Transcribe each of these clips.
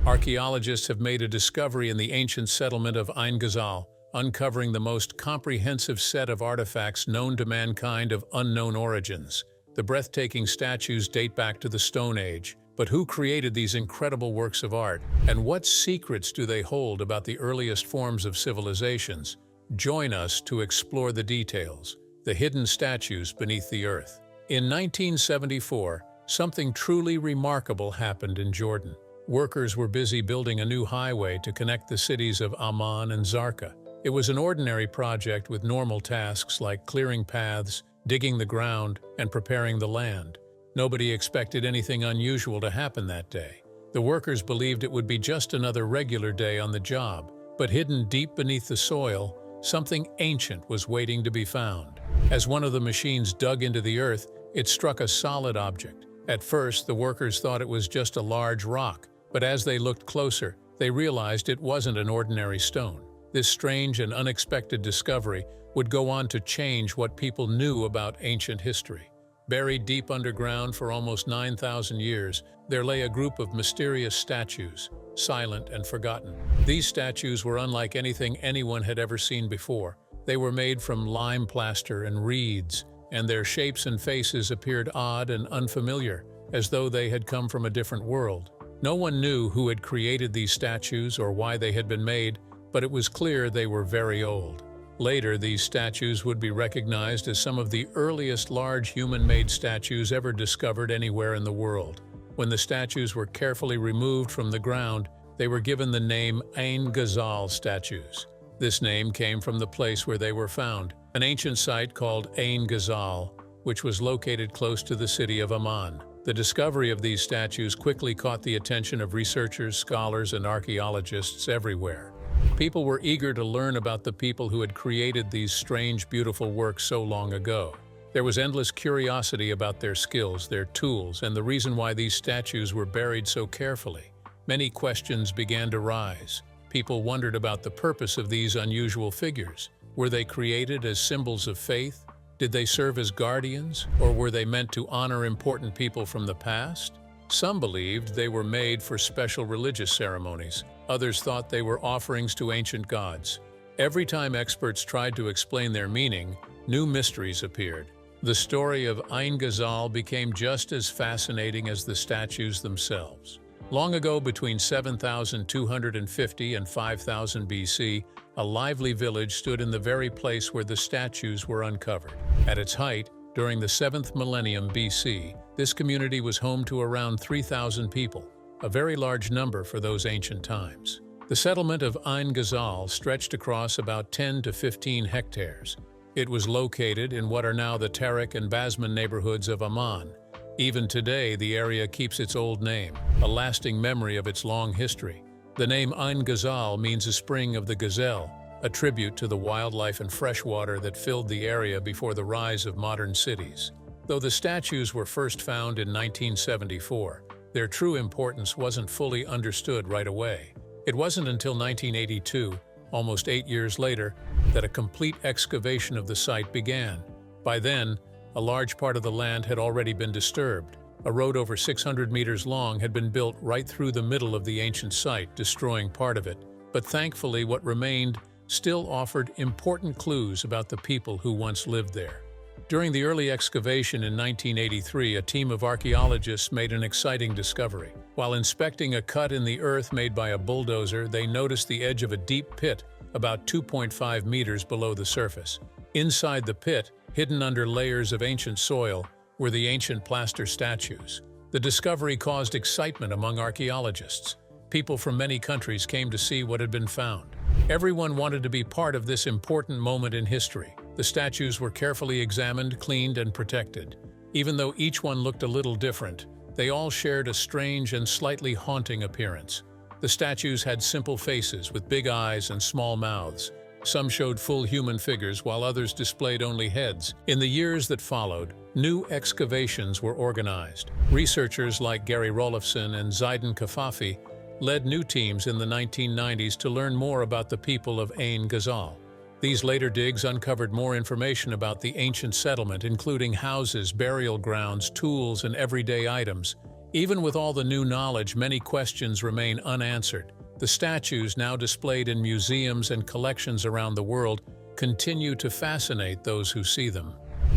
Archaeologists have made a discovery in the ancient settlement of Ayn Ghazal, uncovering the most comprehensive set of artifacts known to mankind of unknown origins. The breathtaking statues date back to the Stone Age, but who created these incredible works of art? And what secrets do they hold about the earliest forms of civilizations? Join us to explore the details, the hidden statues beneath the earth. In 1974, something truly remarkable happened in Jordan. Workers were busy building a new highway to connect the cities of Amman and Zarqa. It was an ordinary project with normal tasks like clearing paths, digging the ground, and preparing the land. Nobody expected anything unusual to happen that day. The workers believed it would be just another regular day on the job, but hidden deep beneath the soil, something ancient was waiting to be found. As one of the machines dug into the earth, it struck a solid object. At first, the workers thought it was just a large rock, but as they looked closer, they realized it wasn't an ordinary stone. This strange and unexpected discovery would go on to change what people knew about ancient history. Buried deep underground for almost 9,000 years, there lay a group of mysterious statues, silent and forgotten. These statues were unlike anything anyone had ever seen before. They were made from lime plaster and reeds, and their shapes and faces appeared odd and unfamiliar, as though they had come from a different world. No one knew who had created these statues or why they had been made, but it was clear they were very old. Later, these statues would be recognized as some of the earliest large human-made statues ever discovered anywhere in the world. When the statues were carefully removed from the ground, they were given the name Ayn Ghazal statues. This name came from the place where they were found, an ancient site called Ayn Ghazal, which was located close to the city of Amman. The discovery of these statues quickly caught the attention of researchers, scholars, and archaeologists everywhere. People were eager to learn about the people who had created these strange, beautiful works so long ago. There was endless curiosity about their skills, their tools, and the reason why these statues were buried so carefully. Many questions began to rise. People wondered about the purpose of these unusual figures. Were they created as symbols of faith? Did they serve as guardians, or were they meant to honor important people from the past? Some believed they were made for special religious ceremonies. Others thought they were offerings to ancient gods. Every time experts tried to explain their meaning, new mysteries appeared. The story of Ayn Ghazal became just as fascinating as the statues themselves. Long ago, between 7,250 and 5,000 BC, a lively village stood in the very place where the statues were uncovered. At its height, during the 7th millennium BC, this community was home to around 3,000 people, a very large number for those ancient times. The settlement of Ayn Ghazal stretched across about 10 to 15 hectares. It was located in what are now the Tariq and Basman neighborhoods of Amman. Even today, the area keeps its old name, a lasting memory of its long history. The name Ayn Ghazal means a spring of the gazelle, a tribute to the wildlife and fresh water that filled the area before the rise of modern cities. Though the statues were first found in 1974, their true importance wasn't fully understood right away. It wasn't until 1982, almost 8 years later, that a complete excavation of the site began. By then, a large part of the land had already been disturbed. A road over 600 meters long had been built right through the middle of the ancient site, destroying part of it. But thankfully, what remained still offered important clues about the people who once lived there. During the early excavation in 1983, a team of archaeologists made an exciting discovery. While inspecting a cut in the earth made by a bulldozer, they noticed the edge of a deep pit about 2.5 meters below the surface. Inside the pit, hidden under layers of ancient soil, were the ancient plaster statues. The discovery caused excitement among archaeologists. People from many countries came to see what had been found. Everyone wanted to be part of this important moment in history. The statues were carefully examined, cleaned, and protected. Even though each one looked a little different, they all shared a strange and slightly haunting appearance. The statues had simple faces with big eyes and small mouths. Some showed full human figures, while others displayed only heads. In the years that followed, new excavations were organized. Researchers like Gary Rolofson and Zidane Kafafi led new teams in the 1990s to learn more about the people of Ayn Ghazal. These later digs uncovered more information about the ancient settlement, including houses, burial grounds, tools, and everyday items. Even with all the new knowledge, many questions remain unanswered. The statues, now displayed in museums and collections around the world, continue to fascinate those who see them.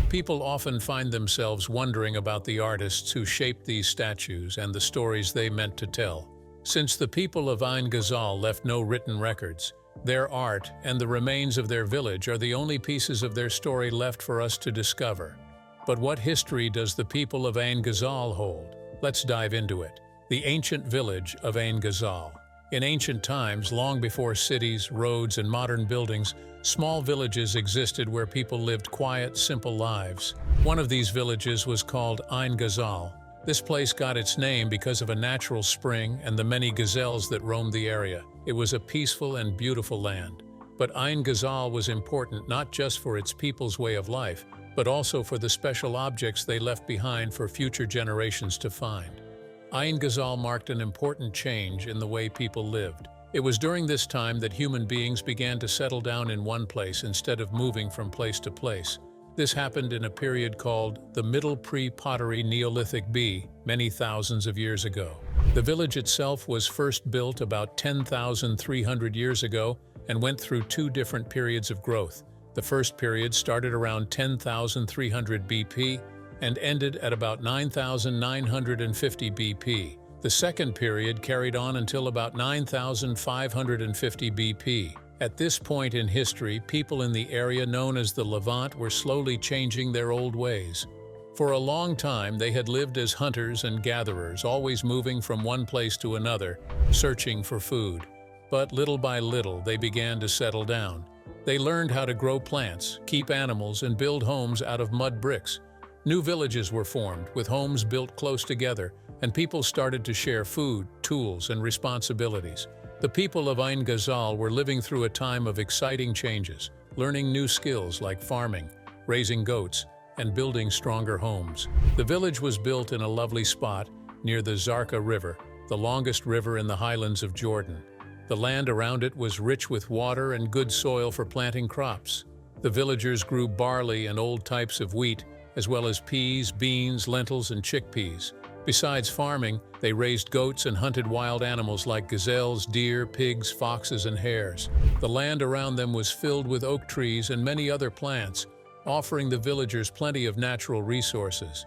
People often find themselves wondering about the artists who shaped these statues and the stories they meant to tell. Since the people of Ayn Ghazal left no written records, their art and the remains of their village are the only pieces of their story left for us to discover. But what history does the people of Ayn Ghazal hold? Let's dive into it. The ancient village of Ayn Ghazal. In ancient times, long before cities, roads, and modern buildings, small villages existed where people lived quiet, simple lives. One of these villages was called Ayn Ghazal. This place got its name because of a natural spring and the many gazelles that roamed the area. It was a peaceful and beautiful land. But Ayn Ghazal was important not just for its people's way of life, but also for the special objects they left behind for future generations to find. Ayn Ghazal marked an important change in the way people lived. It was during this time that human beings began to settle down in one place instead of moving from place to place. This happened in a period called the Middle Pre-Pottery Neolithic B, many thousands of years ago. The village itself was first built about 10,300 years ago and went through two different periods of growth. The first period started around 10,300 BP and ended at about 9,950 BP. The second period carried on until about 9,550 BP. At this point in history, people in the area known as the Levant were slowly changing their old ways. For a long time, they had lived as hunters and gatherers, always moving from one place to another, searching for food. But little by little, they began to settle down. They learned how to grow plants, keep animals, and build homes out of mud bricks. New villages were formed, with homes built close together, and people started to share food, tools, and responsibilities. The people of Ayn Ghazal were living through a time of exciting changes, learning new skills like farming, raising goats, and building stronger homes. The village was built in a lovely spot near the Zarqa River, the longest river in the highlands of Jordan. The land around it was rich with water and good soil for planting crops. The villagers grew barley and old types of wheat, as well as peas, beans, lentils, and chickpeas. Besides farming, they raised goats and hunted wild animals like gazelles, deer, pigs, foxes, and hares. The land around them was filled with oak trees and many other plants, offering the villagers plenty of natural resources.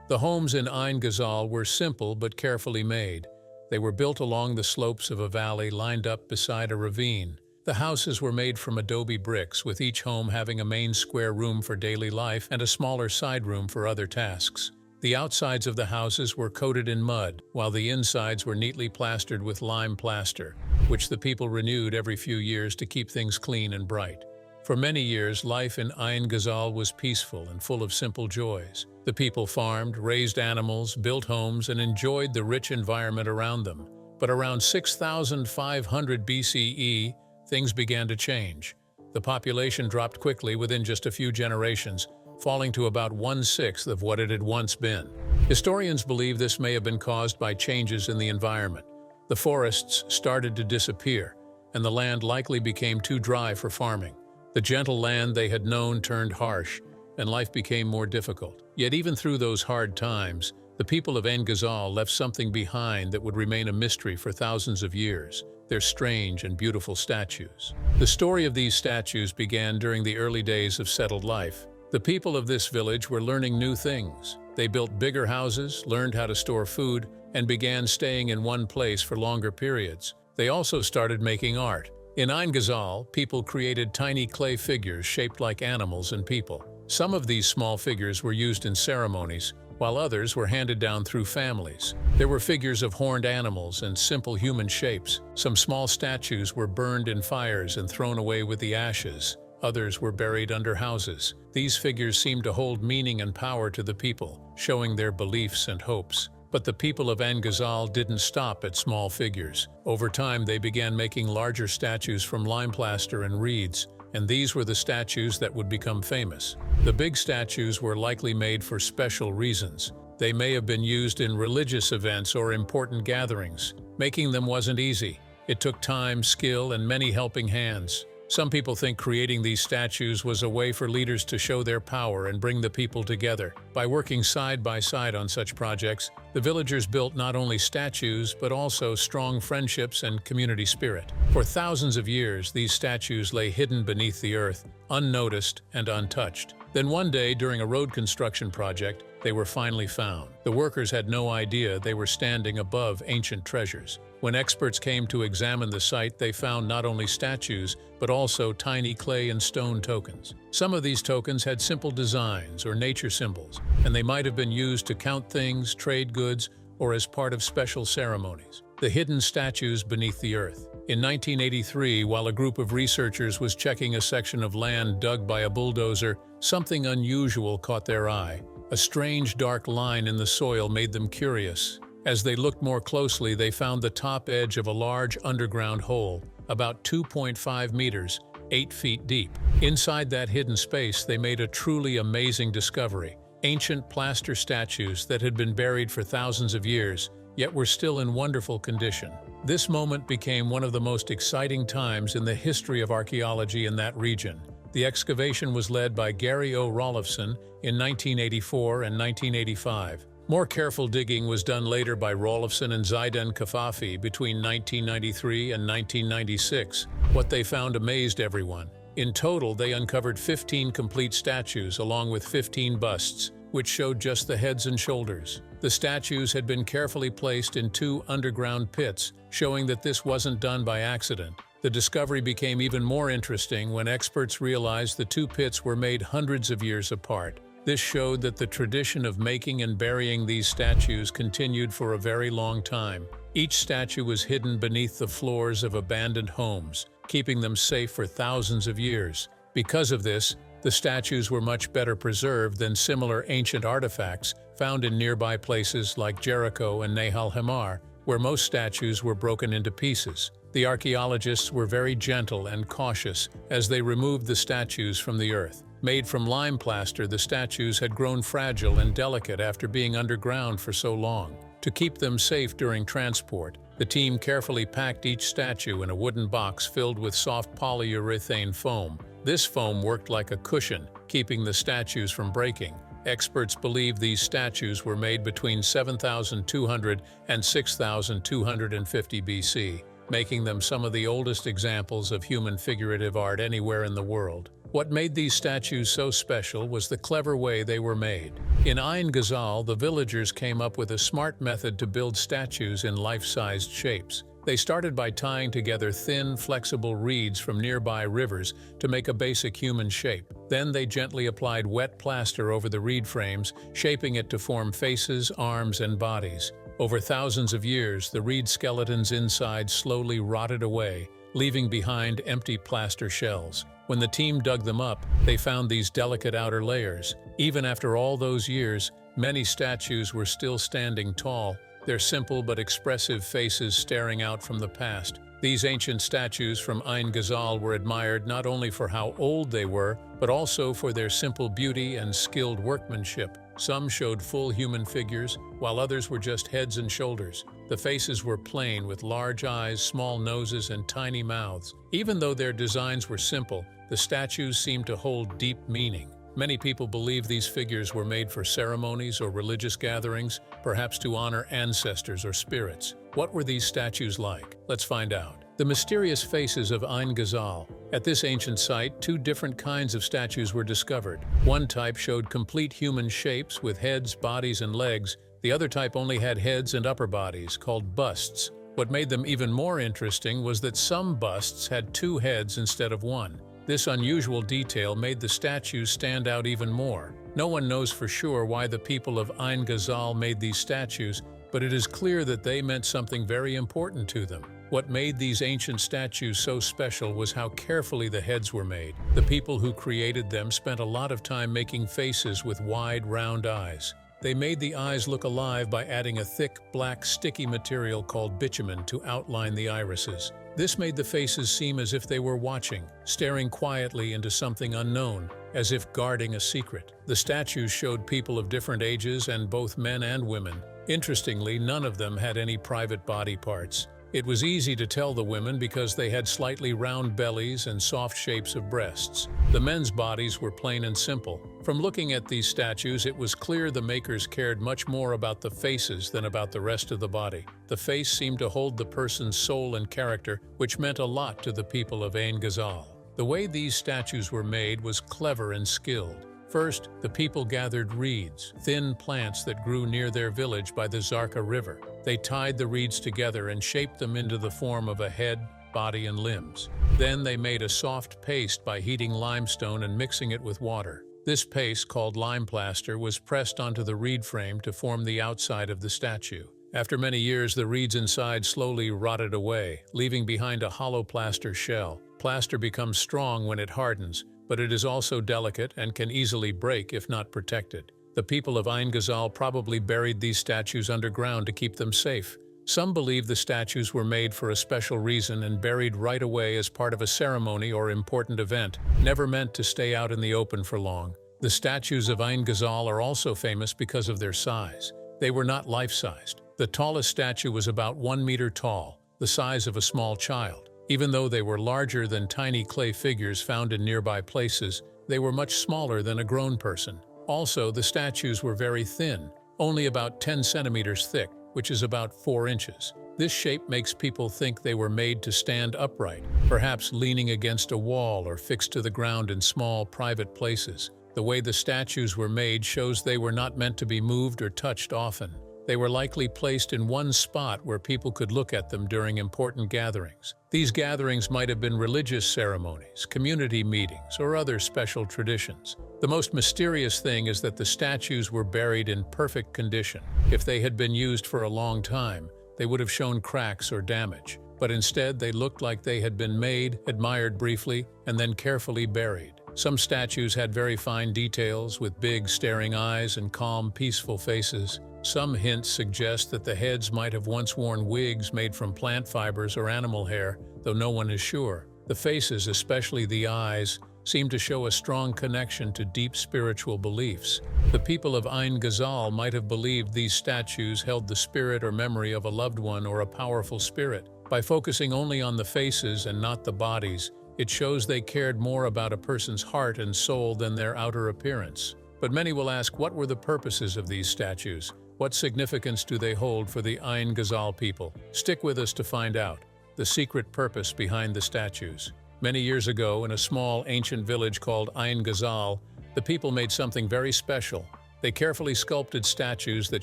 The homes in Ayn Ghazal were simple but carefully made. They were built along the slopes of a valley lined up beside a ravine. The houses were made from adobe bricks, with each home having a main square room for daily life and a smaller side room for other tasks. The outsides of the houses were coated in mud, while the insides were neatly plastered with lime plaster, which the people renewed every few years to keep things clean and bright. For many years, life in Ayn Ghazal was peaceful and full of simple joys. The people farmed, raised animals, built homes, and enjoyed the rich environment around them. But around 6,500 BCE, things began to change. The population dropped quickly within just a few generations, falling to about 1/6 of what it had once been. Historians believe this may have been caused by changes in the environment. The forests started to disappear, and the land likely became too dry for farming. The gentle land they had known turned harsh, and life became more difficult. Yet even through those hard times, the people of Ayn Ghazal left something behind that would remain a mystery for thousands of years: their strange and beautiful statues. The story of these statues began during the early days of settled life. The people of this village were learning new things. They built bigger houses, learned how to store food, and began staying in one place for longer periods. They also started making art. In Ayn Ghazal, people created tiny clay figures shaped like animals and people. Some of these small figures were used in ceremonies, while others were handed down through families. There were figures of horned animals and simple human shapes. Some small statues were burned in fires and thrown away with the ashes. Others were buried under houses. These figures seemed to hold meaning and power to the people, showing their beliefs and hopes. But the people of Ayn Ghazal didn't stop at small figures. Over time, they began making larger statues from lime plaster and reeds, and these were the statues that would become famous. The big statues were likely made for special reasons. They may have been used in religious events or important gatherings. Making them wasn't easy. It took time, skill, and many helping hands. Some people think creating these statues was a way for leaders to show their power and bring the people together. By working side by side on such projects, the villagers built not only statues but also strong friendships and community spirit. For thousands of years, these statues lay hidden beneath the earth, unnoticed and untouched. Then one day, during a road construction project, they were finally found. The workers had no idea they were standing above ancient treasures. When experts came to examine the site, they found not only statues, but also tiny clay and stone tokens. Some of these tokens had simple designs or nature symbols, and they might have been used to count things, trade goods, or as part of special ceremonies. The hidden statues beneath the earth. In 1983, while a group of researchers was checking a section of land dug by a bulldozer, something unusual caught their eye. A strange dark line in the soil made them curious. As they looked more closely, they found the top edge of a large underground hole, about 2.5 meters, 8 feet deep. Inside that hidden space, they made a truly amazing discovery. Ancient plaster statues that had been buried for thousands of years, yet were still in wonderful condition. This moment became one of the most exciting times in the history of archaeology in that region. The excavation was led by Gary O. Rolifson in 1984 and 1985. More careful digging was done later by Rolifson and Zaidan Kafafi between 1993 and 1996. What they found amazed everyone. In total, they uncovered 15 complete statues along with 15 busts, which showed just the heads and shoulders. The statues had been carefully placed in 2 underground pits, showing that this wasn't done by accident. The discovery became even more interesting when experts realized the 2 pits were made hundreds of years apart. This showed that the tradition of making and burying these statues continued for a very long time. Each statue was hidden beneath the floors of abandoned homes, keeping them safe for thousands of years. Because of this, the statues were much better preserved than similar ancient artifacts found in nearby places like Jericho and Nahal Hamar, where most statues were broken into pieces. The archaeologists were very gentle and cautious as they removed the statues from the earth. Made from lime plaster, the statues had grown fragile and delicate after being underground for so long. To keep them safe during transport, the team carefully packed each statue in a wooden box filled with soft polyurethane foam. This foam worked like a cushion, keeping the statues from breaking. Experts believe these statues were made between 7,200 and 6,250 BC, making them some of the oldest examples of human figurative art anywhere in the world. What made these statues so special was the clever way they were made. In Ayn Ghazal, the villagers came up with a smart method to build statues in life-sized shapes. They started by tying together thin, flexible reeds from nearby rivers to make a basic human shape. Then they gently applied wet plaster over the reed frames, shaping it to form faces, arms, and bodies. Over thousands of years, the reed skeletons inside slowly rotted away, leaving behind empty plaster shells. When the team dug them up, they found these delicate outer layers. Even after all those years, many statues were still standing tall, their simple but expressive faces staring out from the past. These ancient statues from Ayn Ghazal were admired not only for how old they were, but also for their simple beauty and skilled workmanship. Some showed full human figures, while others were just heads and shoulders. The faces were plain with large eyes, small noses, and tiny mouths. Even though their designs were simple, the statues seemed to hold deep meaning. Many people believe these figures were made for ceremonies or religious gatherings, perhaps to honor ancestors or spirits. What were these statues like? Let's find out. The mysterious faces of Ayn Ghazal. At this ancient site, 2 different kinds of statues were discovered. One type showed complete human shapes with heads, bodies, and legs. The other type only had heads and upper bodies, called busts. What made them even more interesting was that some busts had 2 heads instead of 1. This unusual detail made the statues stand out even more. No one knows for sure why the people of Ayn Ghazal made these statues, but it is clear that they meant something very important to them. What made these ancient statues so special was how carefully the heads were made. The people who created them spent a lot of time making faces with wide, round eyes. They made the eyes look alive by adding a thick, black, sticky material called bitumen to outline the irises. This made the faces seem as if they were watching, staring quietly into something unknown, as if guarding a secret. The statues showed people of different ages and both men and women. Interestingly, none of them had any private body parts. It was easy to tell the women because they had slightly round bellies and soft shapes of breasts. The men's bodies were plain and simple. From looking at these statues, it was clear the makers cared much more about the faces than about the rest of the body. The face seemed to hold the person's soul and character, which meant a lot to the people of Ayn Ghazal. The way these statues were made was clever and skilled. First, the people gathered reeds, thin plants that grew near their village by the Zarqa River. They tied the reeds together and shaped them into the form of a head, body, and limbs. Then they made a soft paste by heating limestone and mixing it with water. This paste, called lime plaster, was pressed onto the reed frame to form the outside of the statue. After many years, the reeds inside slowly rotted away, leaving behind a hollow plaster shell. Plaster becomes strong when it hardens, but it is also delicate and can easily break if not protected. The people of Ayn Ghazal probably buried these statues underground to keep them safe. Some believe the statues were made for a special reason and buried right away as part of a ceremony or important event, never meant to stay out in the open for long. The statues of Ayn Ghazal are also famous because of their size. They were not life-sized. The tallest statue was about 1 meter tall, the size of a small child. Even though they were larger than tiny clay figures found in nearby places, they were much smaller than a grown person. Also, the statues were very thin, only about 10 centimeters thick, which is about 4 inches. This shape makes people think they were made to stand upright, perhaps leaning against a wall or fixed to the ground in small, private places. The way the statues were made shows they were not meant to be moved or touched often. They were likely placed in one spot where people could look at them during important gatherings. These gatherings might have been religious ceremonies, community meetings, or other special traditions. The most mysterious thing is that the statues were buried in perfect condition. If they had been used for a long time, they would have shown cracks or damage. But instead, they looked like they had been made, admired briefly, and then carefully buried. Some statues had very fine details with big, staring eyes and calm, peaceful faces. Some hints suggest that the heads might have once worn wigs made from plant fibers or animal hair, though no one is sure. The faces, especially the eyes, seem to show a strong connection to deep spiritual beliefs. The people of Ayn Ghazal might have believed these statues held the spirit or memory of a loved one or a powerful spirit. By focusing only on the faces and not the bodies, it shows they cared more about a person's heart and soul than their outer appearance. But many will ask, what were the purposes of these statues? What significance do they hold for the Ayn Ghazal people? Stick with us to find out the secret purpose behind the statues. Many years ago, in a small ancient village called Ayn Ghazal, the people made something very special. They carefully sculpted statues that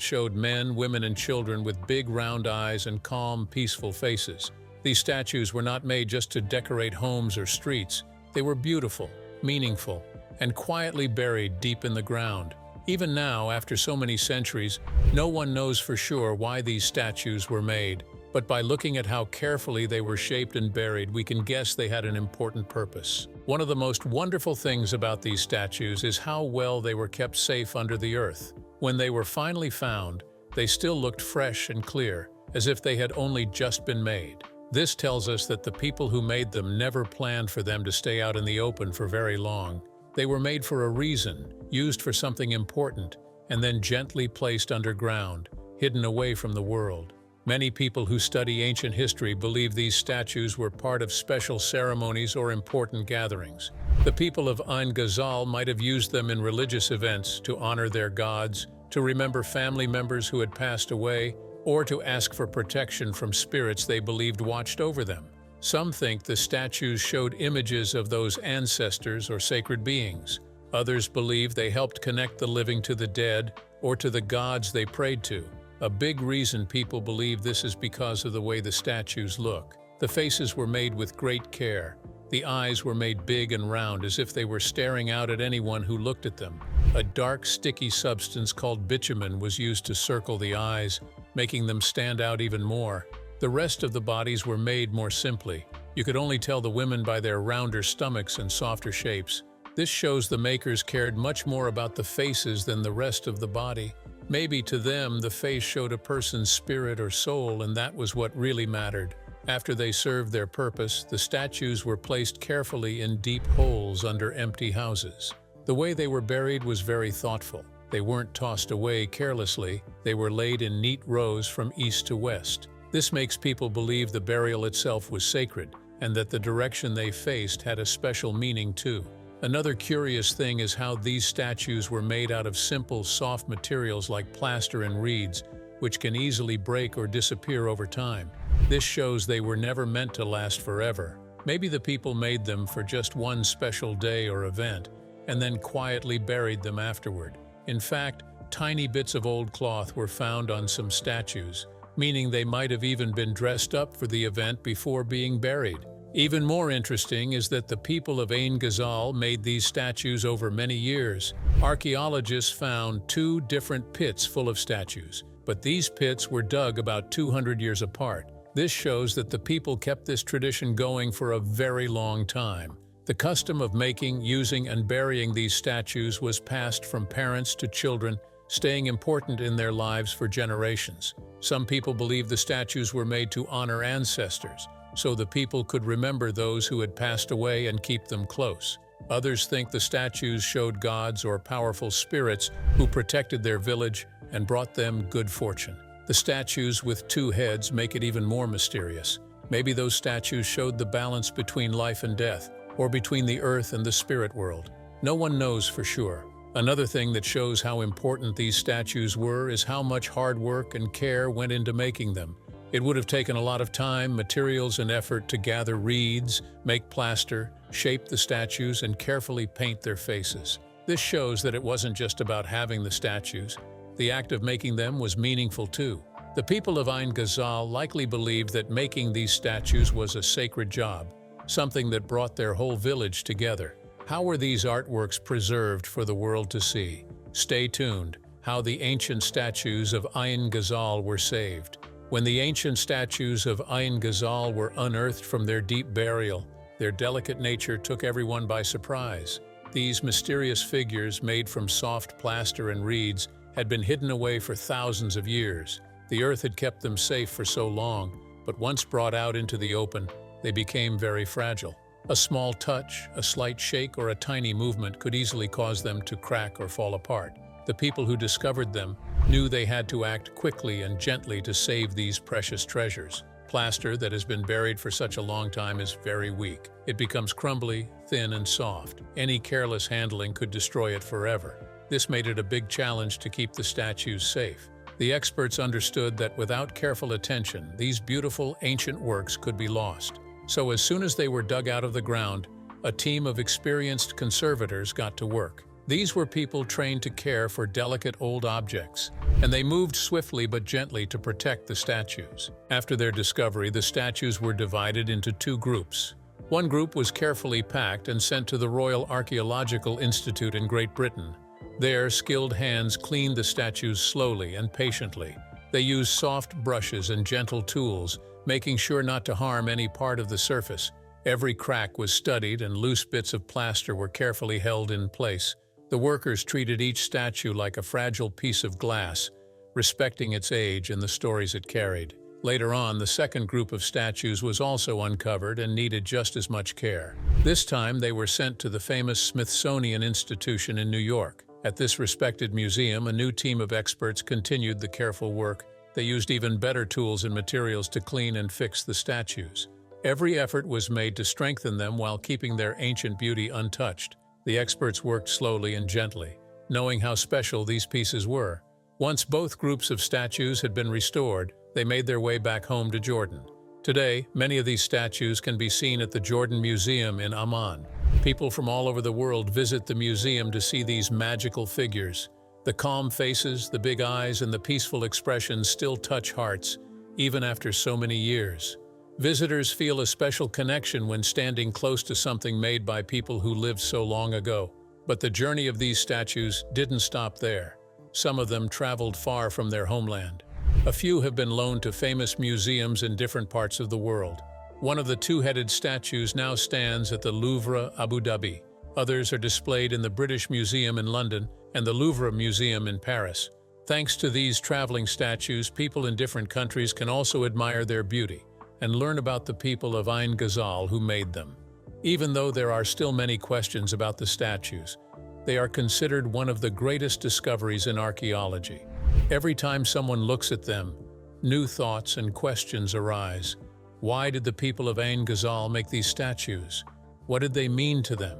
showed men, women, and children with big round eyes and calm, peaceful faces. These statues were not made just to decorate homes or streets. They were beautiful, meaningful, and quietly buried deep in the ground. Even now, after so many centuries, no one knows for sure why these statues were made, but by looking at how carefully they were shaped and buried, we can guess they had an important purpose. One of the most wonderful things about these statues is how well they were kept safe under the earth. When they were finally found, they still looked fresh and clear, as if they had only just been made. This tells us that the people who made them never planned for them to stay out in the open for very long. They were made for a reason, used for something important, and then gently placed underground, hidden away from the world. Many people who study ancient history believe these statues were part of special ceremonies or important gatherings. The people of Ayn Ghazal might have used them in religious events to honor their gods, to remember family members who had passed away, or to ask for protection from spirits they believed watched over them. Some think the statues showed images of those ancestors or sacred beings. Others believe they helped connect the living to the dead or to the gods they prayed to. A big reason people believe this is because of the way the statues look. The faces were made with great care. The eyes were made big and round as if they were staring out at anyone who looked at them. A dark, sticky substance called bitumen was used to circle the eyes, making them stand out even more. The rest of the bodies were made more simply. You could only tell the women by their rounder stomachs and softer shapes. This shows the makers cared much more about the faces than the rest of the body. Maybe to them, the face showed a person's spirit or soul, and that was what really mattered. After they served their purpose, the statues were placed carefully in deep holes under empty houses. The way they were buried was very thoughtful. They weren't tossed away carelessly. They were laid in neat rows from east to west. This makes people believe the burial itself was sacred, and that the direction they faced had a special meaning too. Another curious thing is how these statues were made out of simple, soft materials like plaster and reeds, which can easily break or disappear over time. This shows they were never meant to last forever. Maybe the people made them for just one special day or event, and then quietly buried them afterward. In fact, tiny bits of old cloth were found on some statues, meaning they might have even been dressed up for the event before being buried. Even more interesting is that the people of Ayn Ghazal made these statues over many years. Archaeologists found 2 different pits full of statues, but these pits were dug about 200 years apart. This shows that the people kept this tradition going for a very long time. The custom of making, using, and burying these statues was passed from parents to children, staying important in their lives for generations. Some people believe the statues were made to honor ancestors, so the people could remember those who had passed away and keep them close. Others think the statues showed gods or powerful spirits who protected their village and brought them good fortune. The statues with 2 heads make it even more mysterious. Maybe those statues showed the balance between life and death, or between the earth and the spirit world. No one knows for sure. Another thing that shows how important these statues were is how much hard work and care went into making them. It would have taken a lot of time, materials, and effort to gather reeds, make plaster, shape the statues, and carefully paint their faces. This shows that it wasn't just about having the statues. The act of making them was meaningful too. The people of Ayn Ghazal likely believed that making these statues was a sacred job, something that brought their whole village together. How were these artworks preserved for the world to see? Stay tuned. How the ancient statues of Ayn Ghazal were saved. When the ancient statues of Ayn Ghazal were unearthed from their deep burial, their delicate nature took everyone by surprise. These mysterious figures, made from soft plaster and reeds, had been hidden away for thousands of years. The earth had kept them safe for so long, but once brought out into the open, they became very fragile. A small touch, a slight shake, or a tiny movement could easily cause them to crack or fall apart. The people who discovered them knew they had to act quickly and gently to save these precious treasures. Plaster that has been buried for such a long time is very weak. It becomes crumbly, thin, and soft. Any careless handling could destroy it forever. This made it a big challenge to keep the statues safe. The experts understood that without careful attention, these beautiful ancient works could be lost. So as soon as they were dug out of the ground, a team of experienced conservators got to work. These were people trained to care for delicate old objects, and they moved swiftly but gently to protect the statues. After their discovery, the statues were divided into 2 groups. One group was carefully packed and sent to the Royal Archaeological Institute in Great Britain. There, skilled hands cleaned the statues slowly and patiently. They used soft brushes and gentle tools, making sure not to harm any part of the surface. Every crack was studied and loose bits of plaster were carefully held in place. The workers treated each statue like a fragile piece of glass, respecting its age and the stories it carried. Later on, the second group of statues was also uncovered and needed just as much care. This time, they were sent to the famous Smithsonian Institution in New York. At this respected museum, a new team of experts continued the careful work. They used even better tools and materials to clean and fix the statues. Every effort was made to strengthen them while keeping their ancient beauty untouched. The experts worked slowly and gently, knowing how special these pieces were. Once both groups of statues had been restored, they made their way back home to Jordan. Today, many of these statues can be seen at the Jordan Museum in Amman. People from all over the world visit the museum to see these magical figures. The calm faces, the big eyes, and the peaceful expressions still touch hearts, even after so many years. Visitors feel a special connection when standing close to something made by people who lived so long ago. But the journey of these statues didn't stop there. Some of them traveled far from their homeland. A few have been loaned to famous museums in different parts of the world. One of the 2-headed statues now stands at the Louvre, Abu Dhabi. Others are displayed in the British Museum in London and the Louvre Museum in Paris. Thanks to these traveling statues, people in different countries can also admire their beauty and learn about the people of Ayn Ghazal who made them. Even though there are still many questions about the statues, they are considered one of the greatest discoveries in archaeology. Every time someone looks at them, new thoughts and questions arise. Why did the people of Ayn Ghazal make these statues? What did they mean to them?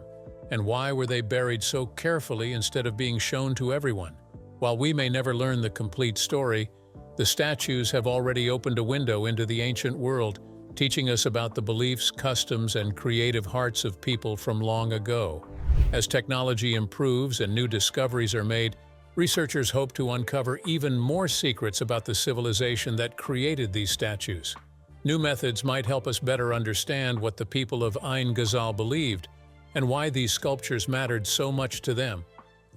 And why were they buried so carefully instead of being shown to everyone? While we may never learn the complete story, the statues have already opened a window into the ancient world, teaching us about the beliefs, customs, and creative hearts of people from long ago. As technology improves and new discoveries are made, researchers hope to uncover even more secrets about the civilization that created these statues. New methods might help us better understand what the people of Ayn Ghazal believed and why these sculptures mattered so much to them.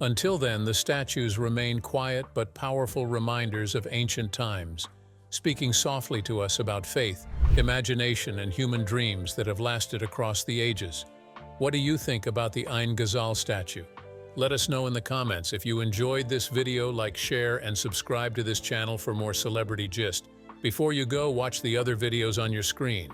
Until then, the statues remain quiet but powerful reminders of ancient times, speaking softly to us about faith, imagination, and human dreams that have lasted across the ages. What do you think about the Ayn Ghazal statue? Let us know in the comments. If you enjoyed this video, like, share, and subscribe to this channel for more celebrity gist. Before you go, watch the other videos on your screen.